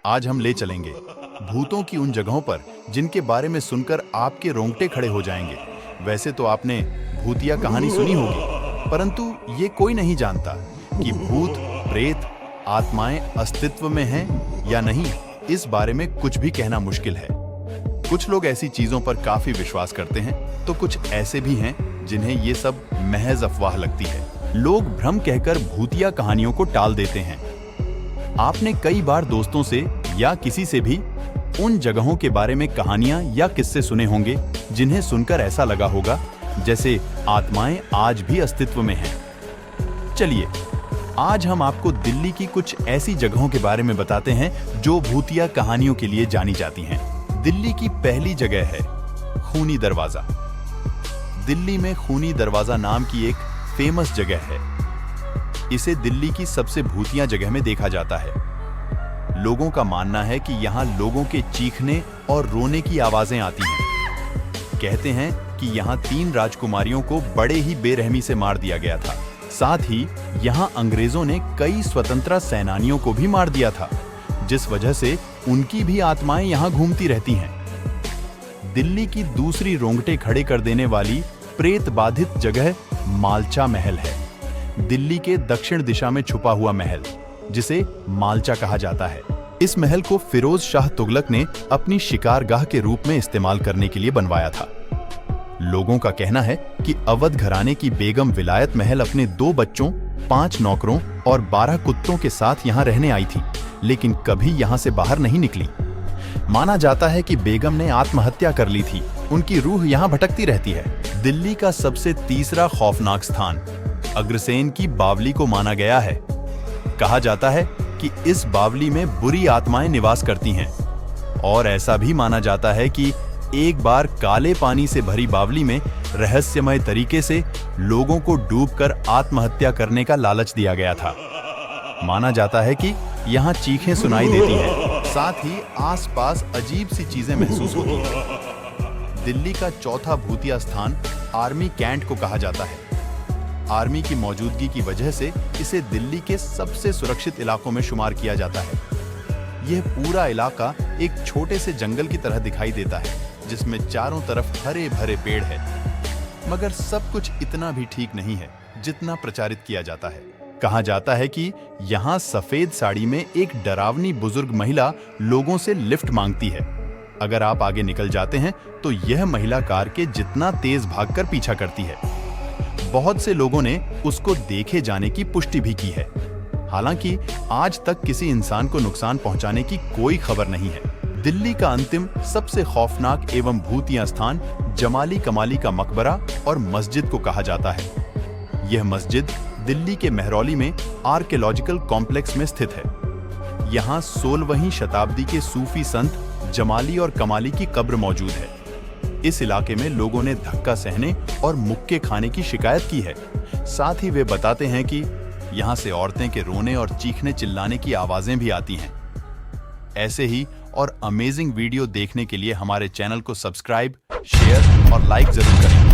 आज हम ले चलेंगे भूतों की उन जगहों पर जिनके बारे में सुनकर आपके रोंगटे खड़े हो जाएंगे। वैसे तो आपने भूतिया कहानी सुनी होगी, परंतु ये कोई नहीं जानता कि भूत, प्रेत, आत्माएं अस्तित्व में हैं या नहीं। इस बारे में कुछ भी कहना मुश्किल है। कुछ लोग ऐसी चीजों पर काफी विश्वास करते हैं, तो कुछ ऐसे भी हैं जिन्हें ये सब महज अफवाह लगती है। लोग भ्रम कहकर भूतिया कहानियों को टाल देते हैं। आपने कई बार दोस्तों से या किसी से भी उन जगहों के बारे में कहानियां या किस्से सुने होंगे जिन्हें सुनकर ऐसा लगा होगा जैसे आत्माएं आज भी अस्तित्व में हैं। चलिए, आज हम आपको दिल्ली की कुछ ऐसी जगहों के बारे में बताते हैं जो भूतिया कहानियों के लिए जानी जाती हैं। दिल्ली की पहली जगह है खूनी दरवाजा। दिल्ली में खूनी दरवाजा नाम की एक फेमस जगह है। इसे दिल्ली की सबसे भूतिया जगह में देखा जाता है। लोगों का मानना है कि यहाँ लोगों के चीखने और रोने की आवाजें आती हैं। कहते हैं कि यहाँ 3 राजकुमारियों को बड़े ही बेरहमी से मार दिया गया था। साथ ही यहाँ अंग्रेजों ने कई स्वतंत्रता सेनानियों को भी मार दिया था, जिस वजह से उनकी भी आत्माएं यहाँ घूमती रहती हैं। दिल्ली की दूसरी रोंगटे खड़े कर देने वाली प्रेत बाधित जगह मालचा महल है। दिल्ली के दक्षिण दिशा में छुपा हुआ महल, जिसे मालचा कहा जाता है। इस महल को फिरोज शाह तुगलक ने अपनी शिकारगाह के रूप में इस्तेमाल करने के लिए बनवाया था। लोगों का कहना है कि अवध घराने की बेगम विलायत महल अपने 2 बच्चों, 5 नौकरों और 12 कुत्तों के साथ यहाँ रहने आई थी, लेकिन कभी यहाँ से बाहर नहीं निकली। माना जाता है कि बेगम ने आत्महत्या कर ली थी। उनकी रूह यहाँ भटकती रहती है। दिल्ली का सबसे तीसरा खौफनाक स्थान अग्रसेन की बावली को माना गया है। कहा जाता है कि इस बावली में बुरी आत्माएं निवास करती हैं और ऐसा भी माना जाता है कि एक बार काले पानी से भरी बावली में रहस्यमय तरीके से लोगों को डूबकर आत्महत्या करने का लालच दिया गया था। माना जाता है कि यहाँ चीखें सुनाई देती हैं, साथ ही आसपास अजीब सी चीजें महसूस होती हैं। दिल्ली का चौथा भूतिया स्थान आर्मी कैंट को कहा जाता है। आर्मी की मौजूदगी की वजह से इसे दिल्ली के सबसे सुरक्षित इलाकों में शुमार किया जाता है। यह पूरा इलाका एक छोटे से जंगल की तरह दिखाई देता है, जिसमें चारों तरफ हरे भरे पेड़ है। मगर सब कुछ इतना भी ठीक नहीं है जितना प्रचारित किया जाता है। कहा जाता है कि यहाँ सफेद साड़ी में एक डरावनी बुजुर्ग महिला लोगों से लिफ्ट मांगती है। अगर आप आगे निकल जाते हैं तो यह महिला कार के जितना तेज भागकर पीछा करती है। बहुत से लोगों ने उसको देखे जाने की पुष्टि भी की है। हालांकि आज तक किसी इंसान को नुकसान पहुंचाने की कोई खबर नहीं है। दिल्ली का अंतिम सबसे खौफनाक एवं भूतिया स्थान जमाली कमाली का मकबरा और मस्जिद को कहा जाता है। यह मस्जिद दिल्ली के मेहरौली में आर्कियोलॉजिकल कॉम्प्लेक्स में स्थित है। यहाँ 16वीं शताब्दी के सूफी संत जमाली और कमाली की कब्र मौजूद है। इस इलाके में लोगों ने धक्का सहने और मुक्के खाने की शिकायत की है। साथ ही वे बताते हैं कि यहाँ से औरतें के रोने और चीखने चिल्लाने की आवाजें भी आती हैं। ऐसे ही और अमेजिंग वीडियो देखने के लिए हमारे चैनल को सब्सक्राइब, शेयर और लाइक जरूर करें।